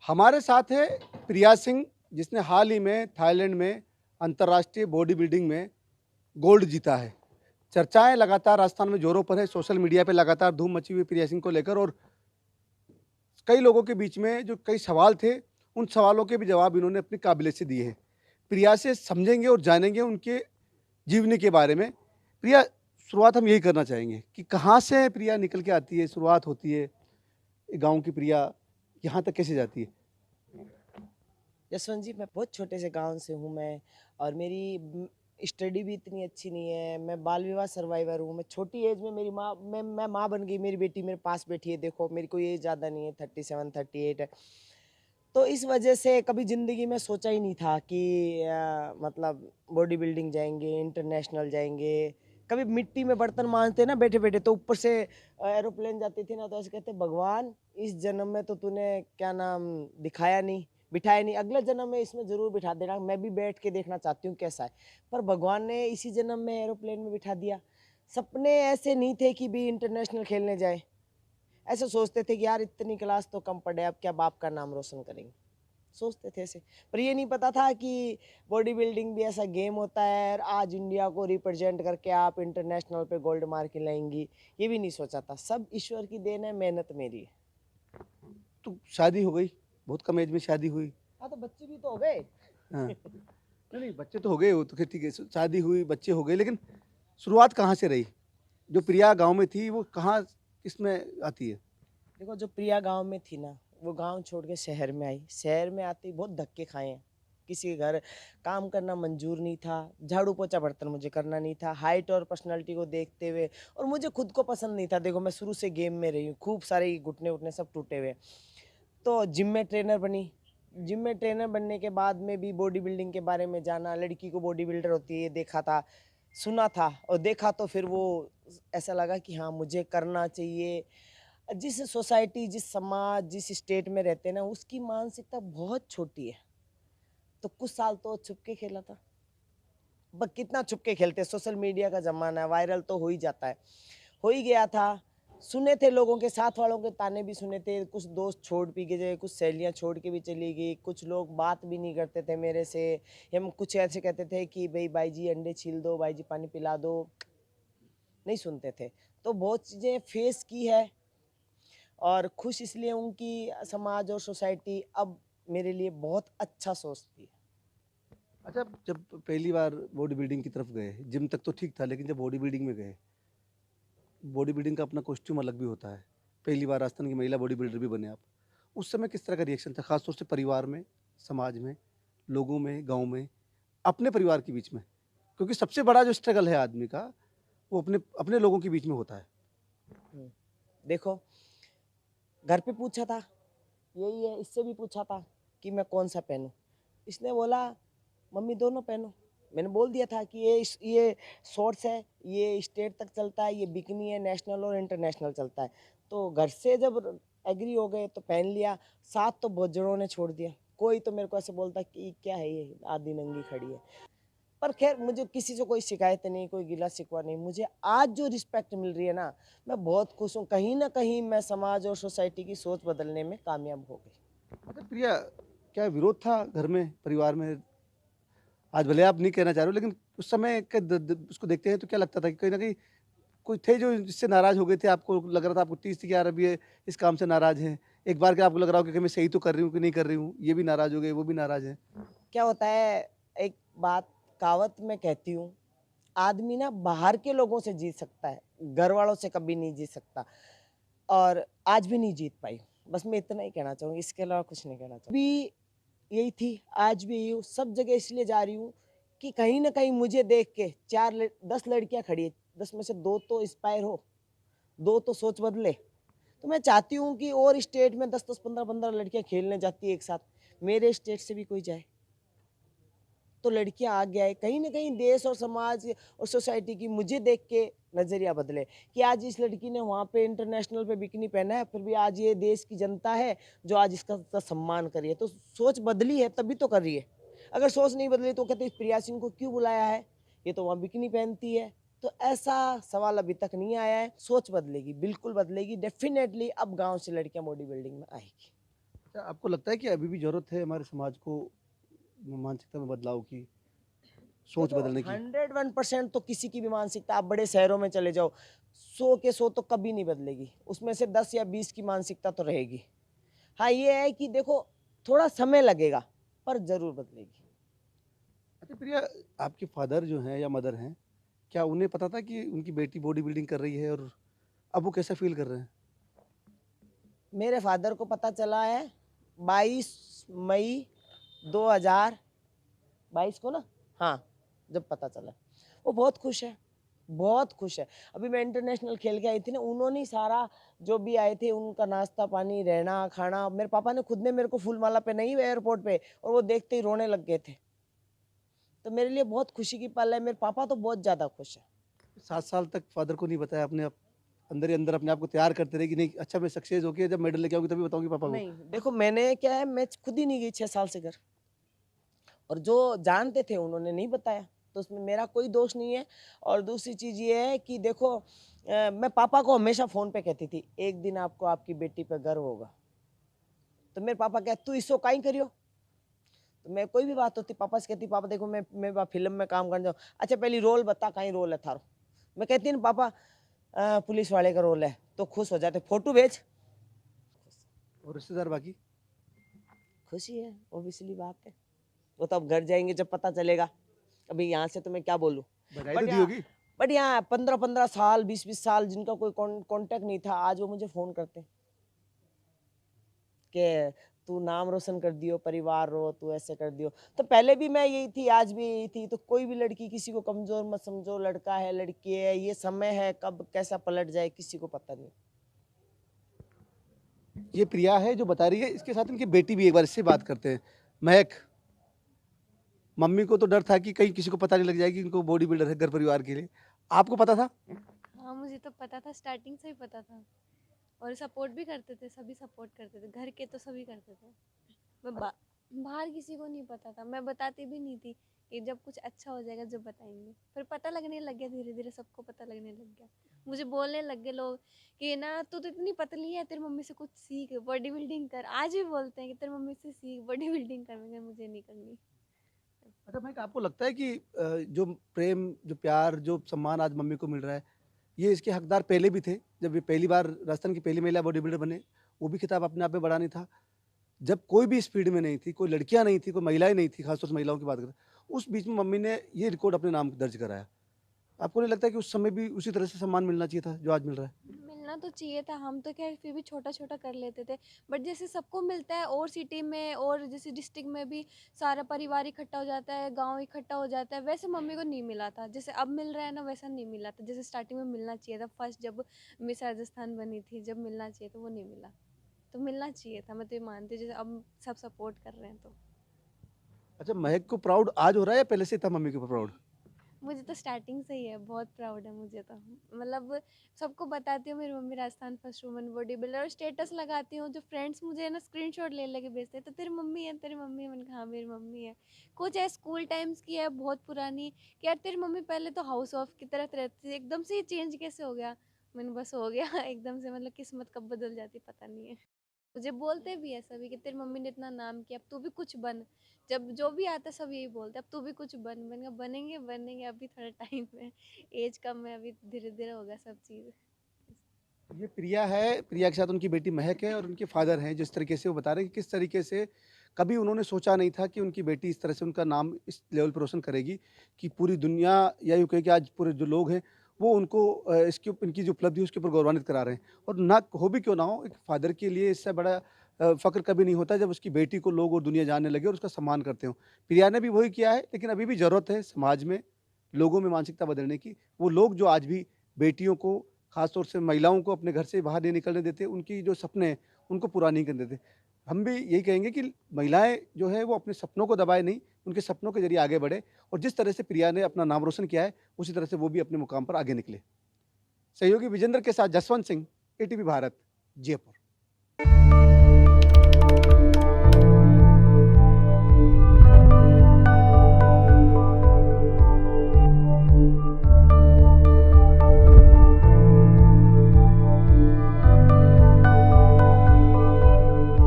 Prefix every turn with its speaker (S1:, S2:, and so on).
S1: हमारे साथ है प्रिया सिंह, जिसने हाल ही में थाईलैंड में अंतर्राष्ट्रीय बॉडी बिल्डिंग में गोल्ड जीता है। चर्चाएं लगातार राजस्थान में जोरों पर है, सोशल मीडिया पे लगातार धूम मची हुई प्रिया सिंह को लेकर, और कई लोगों के बीच में जो कई सवाल थे, उन सवालों के भी जवाब इन्होंने अपनी काबिलियत से दिए हैं। प्रिया से समझेंगे और जानेंगे उनके जीवनी के बारे में। प्रिया, शुरुआत हम यही करना चाहेंगे कि कहाँ से प्रिया निकल के आती है, शुरुआत होती है गाँव की प्रिया, यहाँ तक कैसे जाती है?
S2: जसवंत जी, मैं बहुत छोटे से गांव से हूँ मैं। और मेरी स्टडी भी इतनी अच्छी नहीं है। मैं बाल विवाह सर्वाइवर हूँ। मैं छोटी एज में मेरी माँ मैं माँ बन गई। मेरी बेटी मेरे पास बैठी है, देखो मेरी कोई एज ज़्यादा नहीं है, 37 38 है। तो इस वजह से कभी ज़िंदगी में सोचा ही नहीं था कि मतलब बॉडी बिल्डिंग जाएंगे, इंटरनेशनल जाएंगे। कभी मिट्टी में बर्तन मांजते ना बैठे बैठे, तो ऊपर से एरोप्लेन जाती थी ना, तो ऐसे कहते भगवान, इस जन्म में तो तूने क्या नाम दिखाया नहीं, बिठाया नहीं, अगले जन्म में इसमें ज़रूर बिठा देना, मैं भी बैठ के देखना चाहती हूँ कैसा है। पर भगवान ने इसी जन्म में एरोप्लेन में बिठा दिया। सपने ऐसे नहीं थे कि भी इंटरनेशनल खेलने जाए। ऐसे सोचते थे कि यार इतनी क्लास तो कम पड़े, अब क्या बाप का नाम रोशन करेंगे, सोचते थे ऐसे। पर ये नहीं पता था कि बॉडी बिल्डिंग भी ऐसा गेम होता है और आज इंडिया को रिप्रेजेंट करके आप इंटरनेशनल पे गोल्ड मार के लाएंगी, ये भी नहीं सोचा था। सब ईश्वर की देन है, मेहनत मेरी है।
S1: तो शादी हो गई, बहुत कम एज में शादी हुई।
S2: हाँ, तो बच्चे भी तो हो गए।
S1: हाँ, नहीं, नहीं, बच्चे तो हो गए, वो तो फिर ठीक है, शादी हुई, बच्चे हो गए, लेकिन शुरुआत कहाँ से रही? जो प्रिया गाँव में थी, वो कहाँ किसमें आती है?
S2: देखो, जो प्रिया गांव में थी ना, वो गांव छोड़ के शहर में आई। शहर में आते ही बहुत धक्के खाए हैं। किसी के घर काम करना मंजूर नहीं था, झाड़ू पोछा बर्तन मुझे करना नहीं था, हाइट और पर्सनालिटी को देखते हुए, और मुझे खुद को पसंद नहीं था। देखो, मैं शुरू से गेम में रही हूँ, खूब सारे घुटने उठने सब टूटे हुए। तो जिम में ट्रेनर बनी। जिम में ट्रेनर बनने के बाद में भी बॉडी बिल्डिंग के बारे में जाना, लड़की को बॉडी बिल्डर होती है ये देखा था, सुना था और देखा, तो फिर वो ऐसा लगा कि हाँ, मुझे करना चाहिए। जिस सोसाइटी, जिस समाज, जिस स्टेट में रहते हैं ना, उसकी मानसिकता बहुत छोटी है। तो कुछ साल तो छुप के खेला था। कितना छुप के खेलते, सोशल मीडिया का जमाना है, वायरल तो हो ही जाता है। हो ही गया था। सुने थे, लोगों के साथ वालों के ताने भी सुने थे, कुछ दोस्त छोड़ पी के गए, कुछ सहेलियां छोड़ के भी चली गई, कुछ लोग बात भी नहीं करते थे मेरे से। हम कुछ ऐसे कहते थे कि भाई जी अंडे छील दो, भाई जी पानी पिला दो, नहीं सुनते थे। तो बहुत चीज़ें फेस की है, और खुश इसलिए हूँ कि समाज और सोसाइटी अब मेरे लिए बहुत अच्छा सोचती है।
S1: अच्छा, जब पहली बार बॉडी बिल्डिंग की तरफ गए, जिम तक तो ठीक था, लेकिन जब बॉडी बिल्डिंग में गए, बॉडी बिल्डिंग का अपना कॉस्ट्यूम अलग भी होता है। पहली बार राजस्थान की महिला बॉडी बिल्डर भी बने आप। उस समय किस तरह का रिएक्शन था, खास तौर से परिवार में, समाज में, लोगों में, गाँव में, अपने परिवार के बीच में? क्योंकि सबसे बड़ा जो स्ट्रगल है आदमी का, वो अपने अपने लोगों के बीच में होता है।
S2: देखो, घर पे पूछा था, यही है, इससे भी पूछा था कि मैं कौन सा पहनूं। इसने बोला मम्मी दोनों पहनो। मैंने बोल दिया था कि ये शॉर्ट्स है, ये स्टेट तक चलता है, ये बिकनी है, नेशनल और इंटरनेशनल चलता है। तो घर से जब एग्री हो गए तो पहन लिया। साथ तो बहुत जड़ों ने छोड़ दिया। कोई तो मेरे को ऐसे बोलता कि क्या है ये, आधी नंगी खड़ी है। पर खैर, मुझे किसी से कोई शिकायत नहीं, कोई गिला शिकवा नहीं। मुझे आज जो रिस्पेक्ट मिल रही है ना, मैं बहुत खुश हूँ। कहीं ना कहीं मैं समाज और सोसाइटी की सोच बदलने में कामयाब हो गई।
S1: अच्छा प्रिया, क्या विरोध था घर में, परिवार में? आज भले आप नहीं कहना चाह रहे हो, लेकिन उस समय के उसको देखते हैं तो क्या लगता था कि कहीं ना कहीं कोई थे जो जिससे नाराज हो गए थे? आपको लग रहा था, आपको टीस थी कि यार अब ये इस काम से नाराज हैं? एक बार क्या आपको लग रहा हो कि मैं सही तो कर रही हूँ कि नहीं कर रही हूँ, ये भी नाराज हो गए, वो भी नाराज है?
S2: क्या होता है, एक बात कहावत में कहती हूँ, आदमी ना बाहर के लोगों से जीत सकता है, घर वालों से कभी नहीं जीत सकता। और आज भी नहीं जीत पाई। बस मैं इतना ही कहना चाहूँगी, इसके अलावा कुछ नहीं कहना चाहूँगी। भी यही थी, आज भी यही हूँ, सब जगह इसलिए जा रही हूँ कि कहीं न कहीं मुझे देख के 10 लड़कियाँ खड़ी हैं, 10 में से 2 तो इंस्पायर हो, 2 तो सोच बदले। तो मैं चाहती हूँ कि और स्टेट में 10-10, 15-15 लड़कियाँ खेलने जाती है एक साथ, मेरे स्टेट से भी कोई जाए, तो लड़कियां आगे आए। कहीं ना कहीं देश और समाज और सोसाइटी की मुझे देख के नजरिया बदले कि आज इस लड़की ने वहाँ पे इंटरनेशनल पे बिकनी पहना है, फिर भी आज ये देश की जनता है जो आज इसका सम्मान कर रही है। तो सोच बदली है तभी तो कर रही है। अगर सोच नहीं बदली तो कहते इस प्रिया सिंह को क्यों बुलाया है, ये तो वहाँ बिकनी पहनती है। तो ऐसा सवाल अभी तक नहीं आया है। सोच बदलेगी, बिल्कुल बदलेगी, डेफिनेटली अब गाँव से लड़कियाँ बॉडी बिल्डिंग में आएगी।
S1: अच्छा, आपको लगता है कि अभी भी ज़रूरत है हमारे समाज को मानसिकता में बदलाव की, सोच
S2: देखो
S1: बदलने की?
S2: 101% तो किसी की भी मानसिकता, आप बड़े शहरों में चले जाओ, 100 के 100 तो कभी नहीं बदलेगी, उसमें से 10 या 20 की मानसिकता तो रहेगी। हाँ, ये है कि देखो थोड़ा समय लगेगा पर जरूर बदलेगी।
S1: अच्छा प्रिया, आपके फादर जो हैं या मदर हैं, क्या उन्हें पता था कि उनकी बेटी बॉडी बिल्डिंग कर रही है और अब वो कैसा फ़ील कर रहे हैं?
S2: मेरे फादर को पता चला है 22 मई 2022 को ना, हाँ, जब पता चला वो बहुत खुश है, बहुत खुश है। अभी मैं इंटरनेशनल खेल के आई थी ना, उन्होंने ही सारा, जो भी आए थे उनका नाश्ता पानी रहना खाना, मेरे पापा ने खुद ने मेरे को फूल माला पहनाई एयरपोर्ट पे, और वो देखते ही रोने लग गए थे। तो मेरे लिए बहुत खुशी की पल है, मेरे पापा तो बहुत ज्यादा खुश है।
S1: 7 साल तक फादर को नहीं बताया, अपने आप अंदर ही अंदर अपने आप को तैयार करते रहे कि नहीं, अच्छा मैं सक्सेस होके जब मेडल लेके आऊँगी तभी बताऊँगी पापा को।
S2: नहीं देखो, मैंने क्या है, मैं खुद ही नहीं गई 6 साल से घर, और जो जानते थे उन्होंने नहीं बताया, तो उसमें मेरा कोई दोष नहीं है। और दूसरी चीज ये है कि देखो मैं पापा को हमेशा फोन पे कहती थी, एक दिन आपको आपकी बेटी पे गर्व होगा। तो मेरे पापा कहते तू इसो काई करियो। तो मैं कोई भी बात होती पापा से कहती, पापा देखो मैं फिल्म में काम करने जाऊँ, अच्छा पहली रोल बता, कहीं रोल है थारो। मैं कहती ना पापा पुलिस वाले का रोल है, तो खुश हो जाते, फोटो भेज।
S1: और रिश्तेदार बाकी?
S2: खुशी है, ओबियसली बात है। वो तो अब घर जाएंगे जब पता चलेगा, अभी यहाँ से तो मैं क्या बोलूँ।
S1: बधाई तो
S2: बट
S1: दी
S2: यहाँ
S1: होगी?
S2: बट यहाँ 15-15 साल 20-20 साल जिनका कोई कांटेक्ट नहीं था, आज वो मुझे फोन करते हैं कि तू नाम रोशन कर दियो, परिवार रो, तू ऐसे कर दियो। तो पहले भी मैं यही थी, आज भी यही थी। तो कोई भी लड़की किसी को कमजोर मत समझो, लड़का है लड़की है, ये समय है कब कैसा पलट जाए किसी को पता नहीं।
S1: ये प्रिया है जो बता रही है, इसके साथ इनकी बेटी भी, एक बार इससे बात करते हैं। महक, मम्मी को तो डर था कि कहीं किसी को पता नहीं लग जाएगी इनको बॉडी बिल्डर है घर परिवार के लिए। आपको पता था?
S3: हाँ, मुझे तो पता था, स्टार्टिंग से ही पता था। और सपोर्ट भी करते थे, सभी सपोर्ट करते थे, घर के तो सभी करते थे। मैं बाहर किसी को नहीं पता था, मैं बताती भी नहीं थी कि जब कुछ अच्छा हो जाएगा जब बताएंगे। फिर पता लगने लग गया, धीरे धीरे सबको पता लगने लग गया। मुझे बोलने लग गए लोग कि ना तू तो इतनी पतली है, तेरी मम्मी से कुछ सीख, बॉडी बिल्डिंग कर। आज भी बोलते हैं कि तेरी मम्मी से सीख, बॉडी बिल्डिंग कर। मैंने मुझे नहीं करनी।
S1: अच्छा महक, आपको लगता है कि जो प्रेम, जो प्यार, जो सम्मान आज मम्मी को मिल रहा है, ये इसके हकदार पहले भी थे? जब ये पहली बार राजस्थान की पहली महिला बॉडी बिल्डर बने, वो भी खिताब अपने आप में बड़ा नहीं था। जब कोई भी इस फील्ड में नहीं थी, कोई लड़कियां नहीं थी, कोई महिलाएं नहीं थी, खासतौर से महिलाओं की बात करें, उस बीच में मम्मी ने ये रिकॉर्ड अपने नाम दर्ज कराया। आपको नहीं लगता कि उस समय भी उसी तरह से सम्मान मिलना चाहिए था जो आज मिल रहा है?
S3: मिलना तो चाहिए था, हम तो क्या फिर भी छोटा-छोटा कर लेते थे। बट जैसे सबको मिलता है और सिटी में और जैसे डिस्ट्रिक्ट में भी सारा परिवार इकट्ठा हो जाता है, गाँव इकट्ठा हो जाता है, वैसे मम्मी को नहीं मिला था। जैसे अब मिल रहा है ना, वैसा नहीं मिला था। जैसे स्टार्टिंग में मिलना चाहिए था, फर्स्ट जब मिस राजस्थान बनी थी, जब मिलना चाहिए था वो नहीं मिला। तो मिलना चाहिए था, मैं तो ये मानती हूँ, जैसे अब सब सपोर्ट कर रहे हैं तो।
S1: अच्छा, महक को प्राउड आज हो रहा है या पहले से था मम्मी के ऊपर प्राउड?
S3: मुझे तो स्टार्टिंग से ही है, बहुत प्राउड है मुझे तो। मतलब सबको बताती हूँ मेरी mummy Rajasthan first woman body builder, और स्टेटस लगाती हूँ, जो फ्रेंड्स मुझे है ना स्क्रीनशॉट ले लेके भेजते हैं, तो तेरी मम्मी है, तेरी मम्मी है। मैंने कहा हाँ मेरी मम्मी है। कुछ है स्कूल टाइम्स की है, बहुत पुरानी, कि यार तेरी मम्मी पहले तो हाउस ऑफ की तरह रहती थी, एकदम से ये चेंज कैसे हो गया। मैंने बस हो गया एकदम से, मतलब किस्मत कब बदल जाती पता नहीं है। मुझे बोलते भी है सभी कि तेरी मम्मी ने इतना नाम किया, अब तू भी कुछ बन। जब जो भी आता है सब यही बोलते अब तू भी कुछ बन। मैंने कहा बनेंगे बनेंगे, अभी थोड़ा टाइम है, एज कम है, अभी धीरे धीरे होगा सब चीज़।
S1: ये प्रिया है, प्रिया के साथ उनकी बेटी महक है और उनके फादर हैं, जिस तरीके से वो बता रहे हैं कि किस तरीके से कभी उन्होंने सोचा नहीं था कि उनकी बेटी इस तरह से उनका नाम इस लेवल पर रोशन करेगी कि पूरी दुनिया, या यूँ कहें कि आज पूरे जो लोग हैं वो उनको इनकी जो उपलब्धि है उसके ऊपर गौरवान्वित करा रहे हैं। और ना हो भी क्यों ना हो, एक फादर के लिए इससे बड़ा फ़ख्र कभी नहीं होता जब उसकी बेटी को लोग और दुनिया जानने लगे और उसका सम्मान करते हो। प्रिया ने भी वही किया है, लेकिन अभी भी ज़रूरत है समाज में लोगों में मानसिकता बदलने की। वो लोग जो आज भी बेटियों को, खास तौर से महिलाओं को अपने घर से बाहर नहीं निकलने देते, उनकी जो सपने हैं, उनको पूरा नहीं करने देते। हम भी यही कहेंगे कि महिलाएँ जो है वो अपने सपनों को दबाए नहीं, उनके सपनों के ज़रिए आगे बढ़े और जिस तरह से प्रिया ने अपना नाम रोशन किया है, उसी तरह से वो भी अपने मुकाम पर आगे निकले। सहयोगी विजेंद्र के साथ जसवंत सिंह, एटीवी भारत, जयपुर।